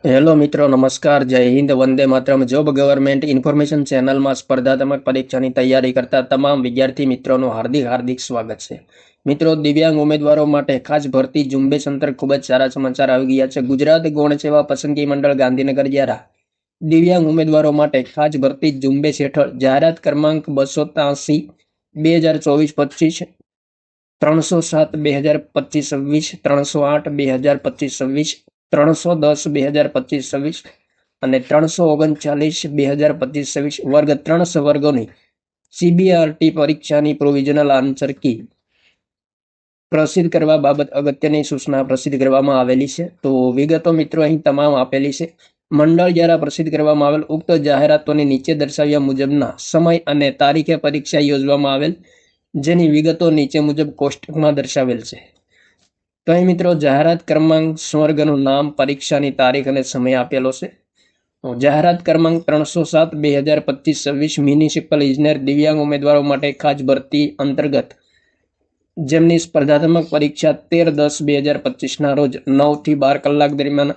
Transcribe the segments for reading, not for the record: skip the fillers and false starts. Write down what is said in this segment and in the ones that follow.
Hello મિત્રો, નમસ્કાર. જય Hind, Vande Mataram. Job government information ચેનલમાં સ્પર્ધાત્મક પરીક્ષાની તૈયારી કરતા તમામ વિદ્યાર્થી મિત્રોનું હાર્દિક સ્વાગત છે. મિત્રો, દિવ્યાંગ ઉમેદવારો માટે ખાસ ભરતી ઝુંબેશ અંતર ખૂબ જ સારા સમાચાર આવી ગયા છે. ગુજરાત ગૌણ સેવા પસંદગી મંડળ ગાંધીનગર દ્વારા દિવ્યાંગ ઉમેદવારો માટે ખાસ ભરતી ઝુંબેશ હેઠળ જાહેરાત ક્રમાંક 283 2024-25, 307 2025-26, 308 2025-26, 310 2025-26 અને 339 2025-26 વર્ગ 3 સંવર્ગોની CBRT પરીક્ષાની પ્રોવિઝનલ આન્સર કી પ્રસિદ્ધ કરવા બાબત અગત્યની સૂચના પ્રસિદ્ધ કરવામાં આવેલી છે. તો વિગતો મિત્રો અહીં તમામ આપેલી છે. મંડળ દ્વારા પ્રસિદ્ધ કરવામાં આવેલ ઉક્ત જાહેરાતોની નીચે દર્શાવ્યા મુજબના સમય અને તારીખે પરીક્ષા યોજવામાં આવેલ, જેની વિગતો નીચે મુજબ કોષ્ટકમાં દર્શાવેલ છે. તો અહીં મિત્રો જાહેરાત ક્રમાંક, સ્વર્ગનું નામ, પરીક્ષાની તારીખ અને સમય આપેલો છે. જાહેરાત ક્રમાંક 307 2025-26 મ્યુનિસિપલ ઇજનેર દિવ્યાંગ ઉમેદવારો માટે ખાસ ભરતી અંતર્ગત જેમની સ્પર્ધાત્મક પરીક્ષા 13/10/2025 રોજ 9 થી 12 કલાક દરમિયાન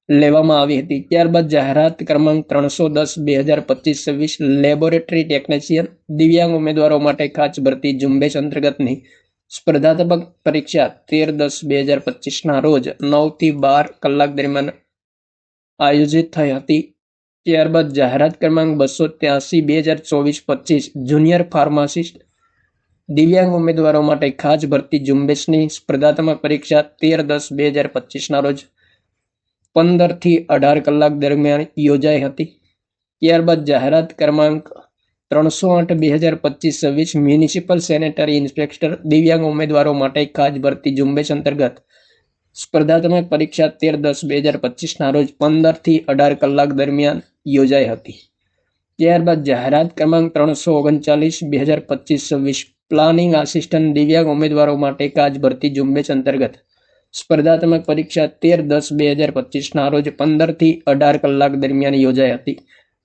લેવામાં આવી હતી. ત્યારબાદ જાહેરાત ક્રમાંક 310/2025-26 લેબોરેટરી ટેકનિશિયન દિવ્યાંગ ઉમેદવારો માટે ખાસ ભરતી ઝુંબેશ અંતર્ગતની સ્પર્ધાત્મક પરીક્ષા 13/10/2025 રોજ 9 થી 12 કલાક દરમિયાન આયોજિત થઈ હતી. ત્યારબાદ જાહેરાત ક્રમાંક 283/2024-25 જુનિયર ફાર્માસિસ્ટ દિવ્યાંગ ઉમેદવારો માટે ખાસ ભરતી ઝુંબેશની સ્પર્ધાત્મક પરીક્ષા 13/10/2025 રોજ 15 થી 18 કલાક દરમિયાન યોજાઈ હતી. ત્યારબાદ જાહેરાત ક્રમાંક 308/2025-26 મ્યુનિસિપલ સેનેટરી ઇન્સ્પેક્ટર દિવ્યાંગ ઉમેદવારો માટે ખાસ ભરતી ઝુંબેશ અંતર્ગત સ્પર્ધાત્મક પરીક્ષા 13/10/2025 રોજ 15 થી 18 કલાક દરમિયાન યોજાઈ હતી. ત્યારબાદ જાહેરાત ક્રમાંક 339/2025-26 પ્લાનિંગ આસિસ્ટન્ટ દિવ્યાંગ ઉમેદવારો માટે ખાસ ભરતી ઝુંબેશ અંતર્ગત સ્પર્ધાત્મક પરીક્ષા 13/10/2025 રોજ 15 થી 18 કલાક દરમિયાન યોજાઈ હતી.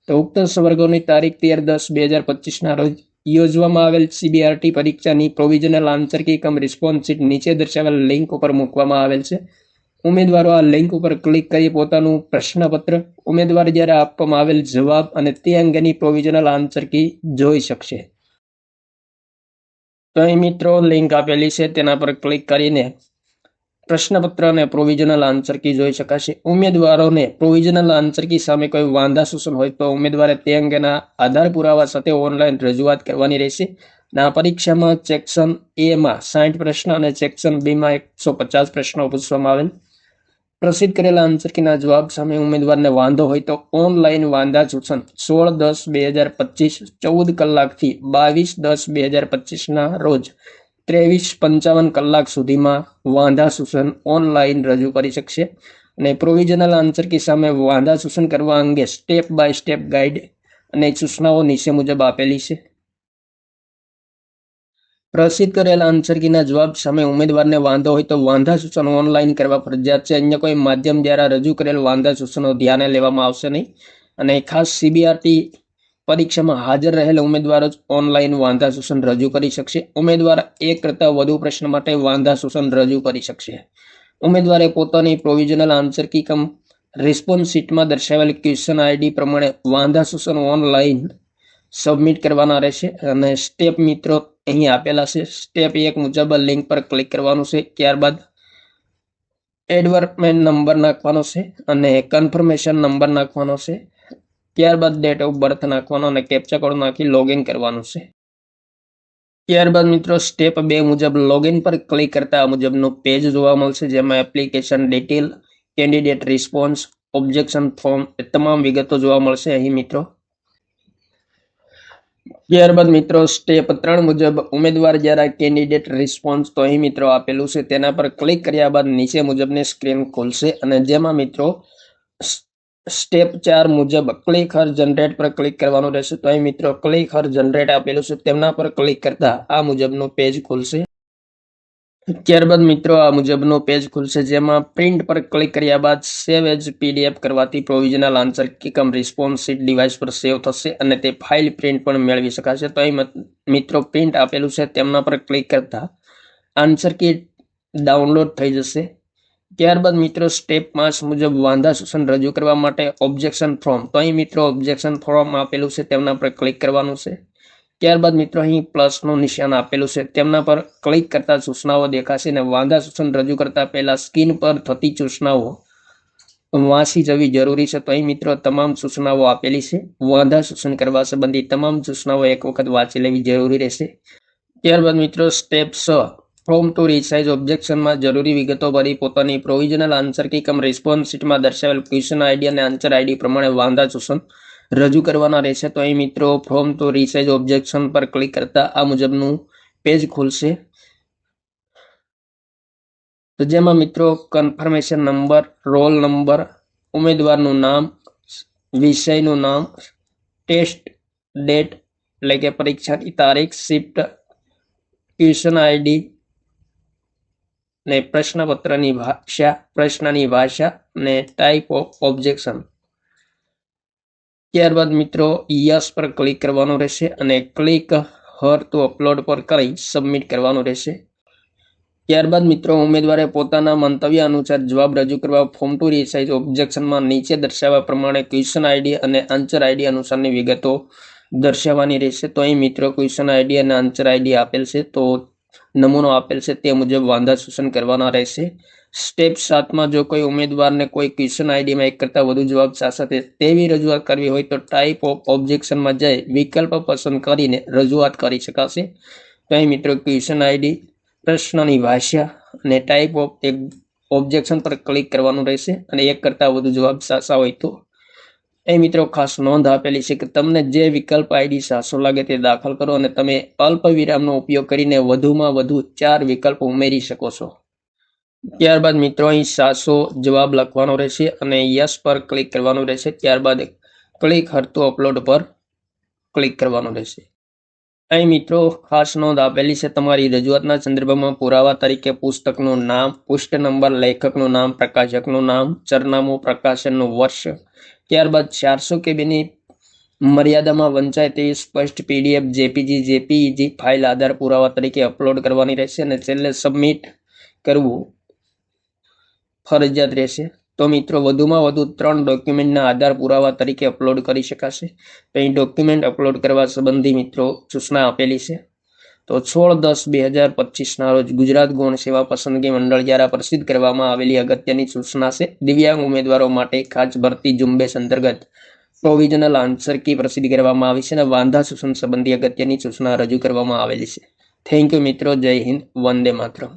તો ઉક્ત સંવર્ગોની તારીખ 13/10/2025 રોજ યોજવામાં આવેલ CBRT પરીક્ષાની પ્રોવિઝનલ આન્સર કી કમ રિસ્પોન્સ શીટ નીચે દર્શાવેલ લિંક ઉપર મૂકવામાં આવેલ છે. ઉમેદવારો આ લિંક ઉપર ક્લિક કરી પોતાનું પ્રશ્નપત્ર, ઉમેદવાર દ્વારા આપવામાં આવેલ જવાબ અને તે અંગેની પ્રોવિઝનલ આન્સર કી જોઈ શકશે. તો અહીં મિત્રો લિંક આપેલી છે, તેના પર ક્લિક કરીને પ્રશ્નપત્ર અને પ્રોવિઝનલ આન્સર કી જોઈ શકાશે. ઉમેદવારોને પ્રોવિઝનલ આન્સર કી સામે કોઈ વાંધા સૂચન હોય તો ઉમેદવારે તે અંગેના આધાર પુરાવા સાથે ઓનલાઈન રજૂઆત કરવાની રહેશે. આ પરીક્ષામાં સેક્શન A માં 60 પ્રશ્ન અને સેક્શન B માં 150 પ્રશ્નો પૂછવામાં આવેલ. પ્રસિદ્ધ કરેલા આન્સર કીના જવાબ સામે ઉમેદવારને વાંધો હોય તો ઓનલાઈન વાંધા સૂચન 16/10/2025 14 કલાકથી 22/10/2025 રોજ 23:55 કલાક સુધીમાં વાંધા સૂચન ઓનલાઈન રજૂ કરી શકશે. અને પ્રોવિઝનલ આન્સર કી સામે વાંધા સૂચન કરવા અંગે સ્ટેપ બાય સ્ટેપ ગાઈડ અને સૂચનાઓ નીચે મુજબ આપેલી છે. પ્રસિદ્ધ કરેલા આન્સર કીના જવાબ સામે ઉમેદવારને વાંધો હોય તો વાંધા સૂચનો ઓનલાઈન કરવા ફરજિયાત છે. અન્ય કોઈ માધ્યમ દ્વારા રજૂ કરેલ વાંધા સૂચનો ધ્યાને લેવામાં આવશે નહીં. અને ખાસ CBRT પરીક્ષામાં હાજર રહેલ ઉમેદવારો જ ઓનલાઈન વાંધા સૂચન રજૂ કરી શકશે. ઉમેદવાર એક કરતાં વધુ પ્રશ્ન માટે વાંધા સૂચન રજૂ કરી શકશે. ઉમેદવારે પોતાની પ્રોવિઝનલ આન્સર કી કમ રિસ્પોન્સ શીટમાં દર્શાવેલ ક્વેશ્ચન ID પ્રમાણે વાંધા સૂચન ઓનલાઈન સબમિટ કરવાના રહેશે. અને સ્ટેપ મિત્રો અહીં આપેલા છે. સ્ટેપ 1 મુજબ લિંક પર ક્લિક કરવાનું છે. ત્યારબાદ એડવર્ટમેન્ટ નંબર નાખવાનો છે અને કન્ફર્મેશન નંબર નાખવાનો છે. ત્યારબાદ ડેટ ઓફ બર્થ નાખવાનો અને કેપ્ચા કોડ નાખી લોગિન કરવાનું છે. ત્યારબાદ મિત્રો સ્ટેપ 2 મુજબ લોગિન પર ક્લિક કરતા આ મુજબનું પેજ જોવા મળશે, જેમાં application detail, candidate response, objection form તમામ વિગતો જોવા મળશે અહીં મિત્રો. ત્યારબાદ મિત્રો સ્ટેપ 3 મુજબ ઉમેદવાર દ્વારા કેન્ડિડેટ રિસ્પોન્સ તો અહીં મિત્રો આપેલું છે, તેના પર ક્લિક કર્યા બાદ નીચે મુજબની સ્ક્રીન ખુલશે. અને જેમાં મિત્રો સ્ટેપ 4 મુજબ ક્લિક હર જનરેટ પર ક્લિક કરવાનું રહેશે. તો અહીં મિત્રો ક્લિક હર જનરેટ આપેલું છે, તેમના પર ક્લિક કરતા આ મુજબનું પેજ ખુલશે. ત્યારબાદ મિત્રો આ મુજબનું પેજ ખુલશે, જેમાં પ્રિન્ટ પર ક્લિક કર્યા બાદ સેવ એઝ PDF કરવાથી પ્રોવિઝનલ આન્સર કી કમ રિસ્પોન્સ શીટ ડિવાઇસ પર સેવ થશે અને તે ફાઇલ પ્રિન્ટ પણ મેળવી શકાશે. તો અહીં મિત્રો પ્રિન્ટ આપેલું છે, તેમના પર ક્લિક કરતા આન્સર કી ડાઉનલોડ થઈ જશે. ત્યારબાદ મિત્રો સ્ટેપ 5 મુજબ વાંધા સૂચન રજૂ કરવા માટે ઓબ્જેક્શન ફોર્મ, તો અહીં મિત્રો ઓબ્જેક્શન ફોર્મ આપેલું છે તેમના પર ક્લિક કરવાનું છે. ત્યારબાદ મિત્રો અહીં પ્લસનું નિશાન આપેલું છે તેમના પર ક્લિક કરતા સૂચનાઓ દેખાશે અને વાંધા સૂચન રજૂ કરતા પહેલા સ્ક્રીન પર થતી સૂચનાઓ વાંચી જવી જરૂરી છે. તો અહીં મિત્રો તમામ સૂચનાઓ આપેલી છે. વાંધા સૂચન કરવા સંબંધી તમામ સૂચનાઓ એક વખત વાંચી લેવી જરૂરી રહેશે. ત્યારબાદ મિત્રો સ્ટેપ 6 ફોર્મ ટુ રિસાઇઝ ઓબ્જેક્શનમાં જરૂરી વિગતો ભરી પોતાની પ્રોવિઝનલ આન્સર કી કમ રિસ્પોન્સ શીટમાં દર્શાવેલ ક્વેશ્ચન આઈડી અને આન્સર આઈડી પ્રમાણે વાંધા સૂચન રજૂ કરવાના રહેશે. તો અહીં મિત્રો ફોર્મ ટુ રિસાઇઝ ઓબ્જેક્શન પર ક્લિક કરતા આ મુજબનું પેજ ખુલશે. તો જેમાં મિત્રો કન્ફર્મેશન નંબર, રોલ નંબર, ઉમેદવારનું નામ, વિષયનું નામ, ટેસ્ટ ડેટ એટલે કે પરીક્ષાની તારીખ, શિફ્ટ, ક્વેશ્ચન આઈડી ને પ્રશ્નની ભાષા ને ટાઈપ ઓફ ઓબ્જેક્શન. ત્યારબાદ મિત્રો યસ પર ક્લિક કરવાનું રહેશે અને ક્લિક હર ટુ અપલોડ પર કરી સબમિટ કરવાનું રહેશે. ત્યારબાદ મિત્રો ઉમેદવારે પોતાના મંતવ્ય અનુસાર જવાબ રજૂ કરવા ફોર્મ ટુ રિસાઇઝ ઓબ્જેક્શનમાં નીચે દર્શાવ્યા પ્રમાણે ક્વેશ્ચન આઈડી અને આન્સર આઈડી અનુસારની વિગતો દર્શાવવાની રહેશે. તો અહીં મિત્રો ક્વેશ્ચન આઈડી અને આન્સર આઈડી આપેલ છે, તો નમૂનો આપેલ છે તે મુજબ વાંધા સૂચન કરવાના રહેશે. સ્ટેપ 7માં જો કોઈ ઉમેદવારને કોઈ ક્વેશ્ચન આઈડીમાં એક કરતાં વધુ જવાબ સાથે તેવી રજૂઆત કરવી હોય તો ટાઈપ ઓફ ઓબ્જેક્શનમાં જઈ વિકલ્પ પસંદ કરીને રજૂઆત કરી શકાશે. તો અહીં મિત્રો ક્વેશ્ચન આઈડી, પ્રશ્નની ભાષા અને ટાઈપ ઓફ ઓબ્જેક્શન પર ક્લિક કરવાનું રહેશે અને એક કરતાં વધુ જવાબ સાચા હોય તો એ મિત્રો ખાસ નોંધ આપેલી છે કે તમને જે વિકલ્પ આઈડી સાચો લાગે તે દાખલ કરો અને તમે અલ્પ વિરામનો ઉપયોગ કરીને વધુમાં વધુ 4 વિકલ્પ ઉમેરી શકો છો. ત્યારબાદ મિત્રો અહીં સાચો જવાબ લખવાનો રહેશે અને યસ પર ક્લિક કરવાનું રહેશે. ત્યારબાદ ક્લિક હર ટુ અપલોડ પર ક્લિક કરવાનું રહેશે. અહીં મિત્રો ખાસ નોંધ આપેલી છે તમારી રજૂઆતના સંદર્ભમાં પુરાવા તરીકે પુસ્તકનું નામ, પૃષ્ઠ નંબર, લેખકનું નામ, પ્રકાશકનું નામ, સરનામું, પ્રકાશનનું વર્ષ, ત્યારબાદ 400 KBની મર્યાદામાં વંચાય તેવી સ્પષ્ટ PDF, JPG ફાઇલ આધાર પુરાવા તરીકે અપલોડ કરવાની રહેશે અને છેલ્લે સબમિટ કરવું ફરજિયાત રહેશે. તો મિત્રો વધુમાં વધુ 3 ડોક્યુમેન્ટના આધાર પુરાવા તરીકે અપલોડ કરી શકાશે. તો અહીં ડોક્યુમેન્ટ અપલોડ કરવા સંબંધી મિત્રો સૂચના આપેલી છે. તો 16/10/2025ના રોજ ગુજરાત ગૌણ સેવા પસંદગી મંડળ દ્વારા પ્રસિદ્ધ કરવામાં આવેલી અગત્યની સૂચના છે. દિવ્યાંગ ઉમેદવારો માટે ખાસ ભરતી ઝુંબેશ અંતર્ગત પ્રોવિઝનલ આન્સર કી પ્રસિદ્ધ કરવામાં આવી છે અને વાંધા સૂચન સંબંધી અગત્યની સૂચના રજૂ કરવામાં આવેલી છે. થેન્ક યુ મિત્રો. જય હિન્દ. વંદે માતરમ.